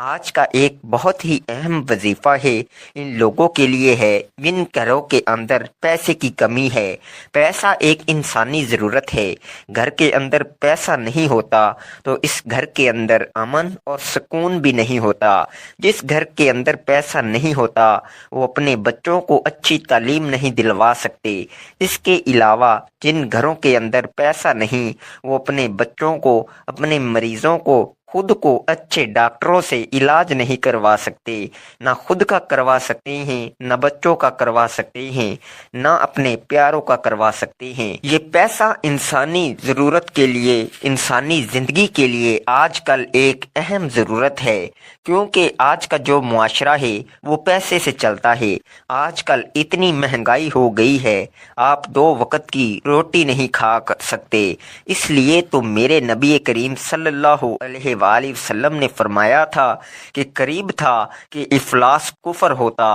آج کا ایک بہت ہی اہم وظیفہ ہے ان لوگوں کے لیے ہے جن گھروں کے اندر پیسے کی کمی ہے۔ پیسہ ایک انسانی ضرورت ہے۔ گھر کے اندر پیسہ نہیں ہوتا تو اس گھر کے اندر امن اور سکون بھی نہیں ہوتا۔ جس گھر کے اندر پیسہ نہیں ہوتا وہ اپنے بچوں کو اچھی تعلیم نہیں دلوا سکتے۔ اس کے علاوہ جن گھروں کے اندر پیسہ نہیں وہ اپنے بچوں کو، اپنے مریضوں کو، خود کو اچھے ڈاکٹروں سے علاج نہیں کروا سکتے۔ نہ خود کا کروا سکتے ہیں، نہ بچوں کا کروا سکتے ہیں، نہ اپنے پیاروں کا کروا سکتے ہیں۔ یہ پیسہ انسانی ضرورت کے لیے، انسانی زندگی کے لیے آج کل ایک اہم ضرورت ہے، کیونکہ آج کا جو معاشرہ ہے وہ پیسے سے چلتا ہے۔ آج کل اتنی مہنگائی ہو گئی ہے، آپ 2 وقت کی روٹی نہیں کھا سکتے۔ اس لیے تو میرے نبی کریم صلی اللہ علیہ وآلہ وسلم نے فرمایا تھا کہ قریب تھا کہ افلاس کفر ہوتا،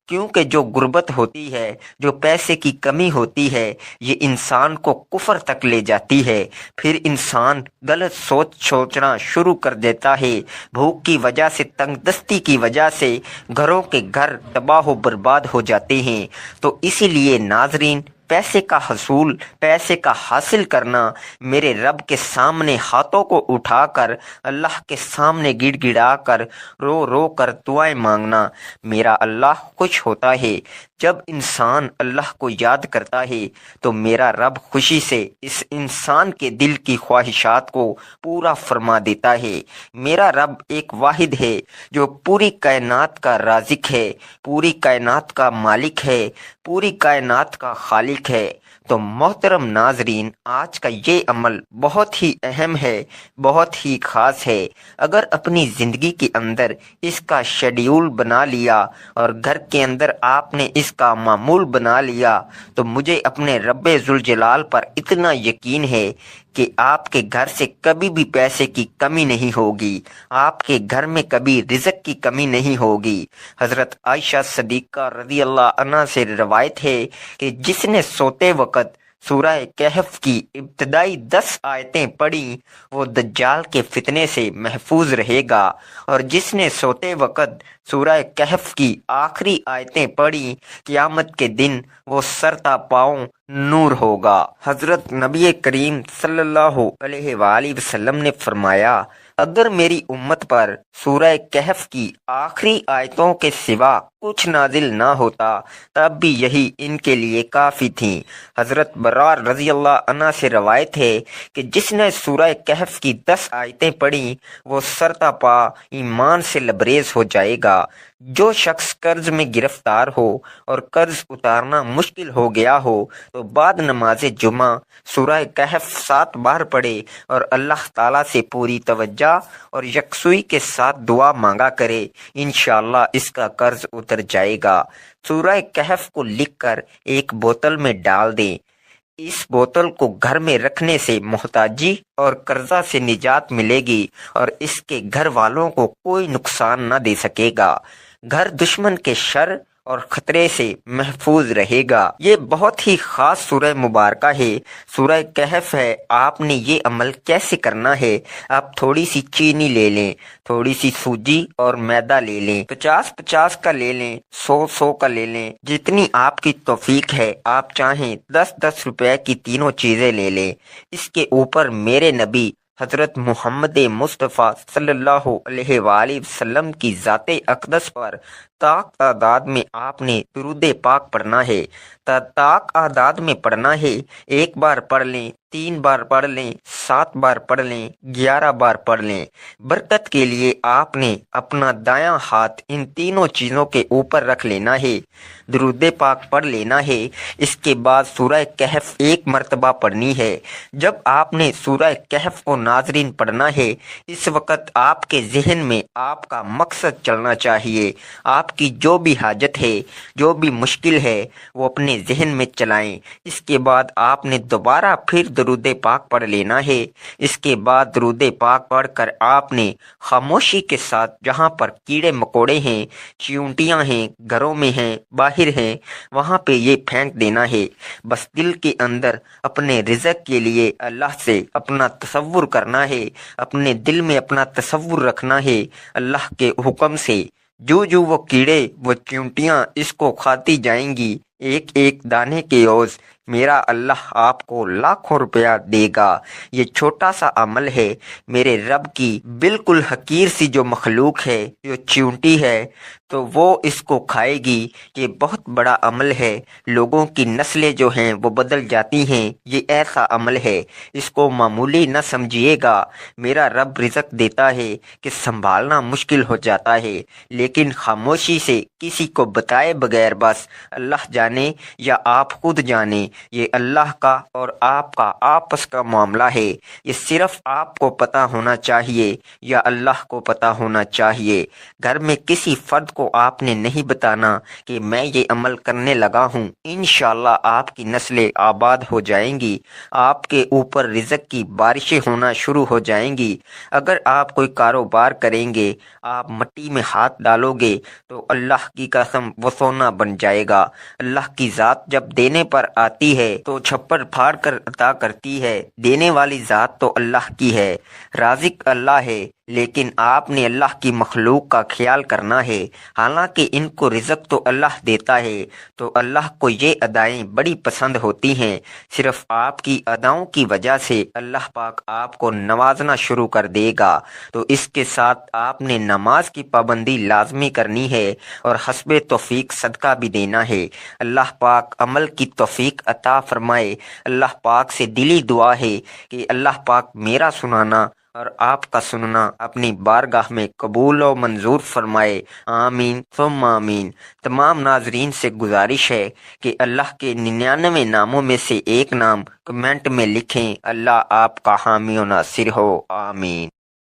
کیونکہ جو غربت ہوتی ہے، جو پیسے کی کمی ہوتی ہے، یہ انسان کو کفر تک لے جاتی ہے۔ پھر انسان غلط سوچنا شروع کر دیتا ہے۔ بھوک کی وجہ سے، تنگ دستی کی وجہ سے گھروں کے گھر تباہ و برباد ہو جاتے ہیں۔ تو اسی لیے ناظرین، پیسے کا حاصل کرنا، میرے رب کے سامنے ہاتھوں کو اٹھا کر، اللہ کے سامنے گڑ گڑا کر، رو رو کر دعائیں مانگنا، میرا اللہ خوش ہوتا ہے۔ جب انسان اللہ کو یاد کرتا ہے تو میرا رب خوشی سے اس انسان کے دل کی خواہشات کو پورا فرما دیتا ہے۔ میرا رب ایک واحد ہے جو پوری کائنات کا رازق ہے، پوری کائنات کا مالک ہے، پوری کائنات کا خالق ہے۔ تو محترم ناظرین، آج کا یہ عمل بہت ہی اہم ہے، بہت ہی خاص ہے۔ اگر اپنی زندگی کے اندر اس کا شیڈیول بنا لیا اور گھر کے اندر آپ نے اس کا معمول بنا لیا تو مجھے اپنے رب ذوالجلال پر اتنا یقین ہے کہ آپ کے گھر سے کبھی بھی پیسے کی کمی نہیں ہوگی، آپ کے گھر میں کبھی رزق کی کمی نہیں ہوگی۔ حضرت عائشہ صدیقہ رضی اللہ عنہا سے روایت ہے کہ جس نے سوتے وقت سورہ کہف کی ابتدائی 10 آیتیں پڑھی وہ دجال کے فتنے سے محفوظ رہے گا، اور جس نے سوتے وقت سورہ کہف کی آخری آیتیں پڑھی قیامت کے دن وہ سر تا پاؤں نور ہوگا۔ حضرت نبی کریم صلی اللہ علیہ وآلہ وسلم نے فرمایا، اگر میری امت پر سورہ کہف کی آخری آیتوں کے سوا کچھ نازل نہ ہوتا تب بھی یہی ان کے لیے کافی تھیں۔ حضرت برار رضی اللہ عنہ سے روایت ہے کہ جس نے سورہ کہف کی 10 آیتیں پڑھی وہ سر تا پا ایمان سے لبریز ہو جائے گا۔ جو شخص قرض میں گرفتار ہو اور قرض اتارنا مشکل ہو گیا ہو تو بعد نماز جمعہ سورہ کہف 7 بار پڑھے اور اللہ تعالیٰ سے پوری توجہ اور یکسوئی کے ساتھ دعا مانگا کرے، انشاءاللہ اس کا قرض اتر جائے گا۔ سورہ کہف کو لکھ کر ایک بوتل میں ڈال دیں۔ اس بوتل کو گھر میں رکھنے سے محتاجی اور قرضہ سے نجات ملے گی اور اس کے گھر والوں کو کوئی نقصان نہ دے سکے گا۔ گھر دشمن کے شر اور خطرے سے محفوظ رہے گا۔ یہ بہت ہی خاص سورہ مبارکہ ہے، سورہ کہف ہے۔ آپ نے یہ عمل کیسے کرنا ہے؟ آپ تھوڑی سی چینی لے لیں، تھوڑی سی سوجی اور میدا لے لیں، 50 کا لے لیں، 100 کا لے لیں، جتنی آپ کی توفیق ہے۔ آپ چاہیں 10 روپے کی تینوں چیزیں لے لیں۔ اس کے اوپر میرے نبی حضرت محمد مصطفیٰ صلی اللہ علیہ وآلہ وسلم کی ذات اقدس پر طاق تعداد میں آپ نے درود پاک پڑھنا ہے۔ طاق اعداد میں پڑھنا ہے۔ 1 بار پڑھ لیں، 3 بار پڑھ لیں، 7 بار پڑھ لیں، 11 بار پڑھ لیں۔ برکت کے لیے آپ نے اپنا دایاں ہاتھ ان تینوں چیزوں کے اوپر رکھ لینا ہے، درود پاک پڑھ لینا ہے۔ اس کے بعد سورہ کہف 1 مرتبہ پڑھنی ہے۔ جب آپ نے سورہ کہف کو ناظرین پڑھنا ہے، اس وقت آپ کے ذہن میں آپ کا مقصد چلنا چاہیے۔ آپ آپ کی جو بھی حاجت ہے، جو بھی مشکل ہے، وہ اپنے ذہن میں چلائیں۔ اس کے بعد آپ نے دوبارہ پھر درود پاک پڑھ لینا ہے۔ اس کے بعد درود پاک پڑھ کر آپ نے خاموشی کے ساتھ جہاں پر کیڑے مکوڑے ہیں، چیونٹیاں ہیں، گھروں میں ہیں، باہر ہیں، وہاں پہ یہ پھینک دینا ہے۔ بس دل کے اندر اپنے رزق کے لیے اللہ سے اپنا تصور کرنا ہے، اپنے دل میں اپنا تصور رکھنا ہے اللہ کے حکم سے۔ جو جو وہ کیڑے وہ چیونٹیاں اس کو کھاتی جائیں گی ایک ایک دانے کے عوض، میرا اللہ آپ کو لاکھوں روپیہ دے گا۔ یہ چھوٹا سا عمل ہے، میرے رب کی بالکل حقیر سی جو مخلوق ہے، جو چیونٹی ہے، تو وہ اس کو کھائے گی۔ یہ بہت بڑا عمل ہے، لوگوں کی نسلیں جو ہیں وہ بدل جاتی ہیں۔ یہ ایسا عمل ہے، اس کو معمولی نہ سمجھیے گا۔ میرا رب رزق دیتا ہے کہ سنبھالنا مشکل ہو جاتا ہے، لیکن خاموشی سے کسی کو بتائے بغیر بس اللہ جانے یا آپ خود جانے، یہ اللہ کا اور آپ کا آپس کا معاملہ ہے۔ یہ صرف آپ کو پتہ ہونا چاہیے یا اللہ کو پتہ ہونا چاہیے۔ گھر میں کسی فرد کو آپ نے نہیں بتانا کہ میں یہ عمل کرنے لگا ہوں۔ انشاءاللہ آپ کی نسلیں آباد ہو جائیں گی، آپ کے اوپر رزق کی بارشیں ہونا شروع ہو جائیں گی۔ اگر آپ کوئی کاروبار کریں گے، آپ مٹی میں ہاتھ ڈالو گے تو اللہ کی قسم وہ سونا بن جائے گا۔ اللہ کی ذات جب دینے پر آتی ہے تو چھپر پھاڑ کر عطا کرتی ہے۔ دینے والی ذات تو اللہ کی ہے، رازق اللہ ہے، لیکن آپ نے اللہ کی مخلوق کا خیال کرنا ہے۔ حالانکہ ان کو رزق تو اللہ دیتا ہے، تو اللہ کو یہ ادائیں بڑی پسند ہوتی ہیں۔ صرف آپ کی اداؤں کی وجہ سے اللہ پاک آپ کو نوازنا شروع کر دے گا۔ تو اس کے ساتھ آپ نے نماز کی پابندی لازمی کرنی ہے اور حسب توفیق صدقہ بھی دینا ہے۔ اللہ پاک عمل کی توفیق عطا فرمائے۔ اللہ پاک سے دلی دعا ہے کہ اللہ پاک میرا سنانا اور آپ کا سننا اپنی بارگاہ میں قبول و منظور فرمائے۔ آمین ثم آمین۔ تمام ناظرین سے گزارش ہے کہ اللہ کے 99 ناموں میں سے ایک نام کمنٹ میں لکھیں۔ اللہ آپ کا حامی و ناصر ہو۔ آمین۔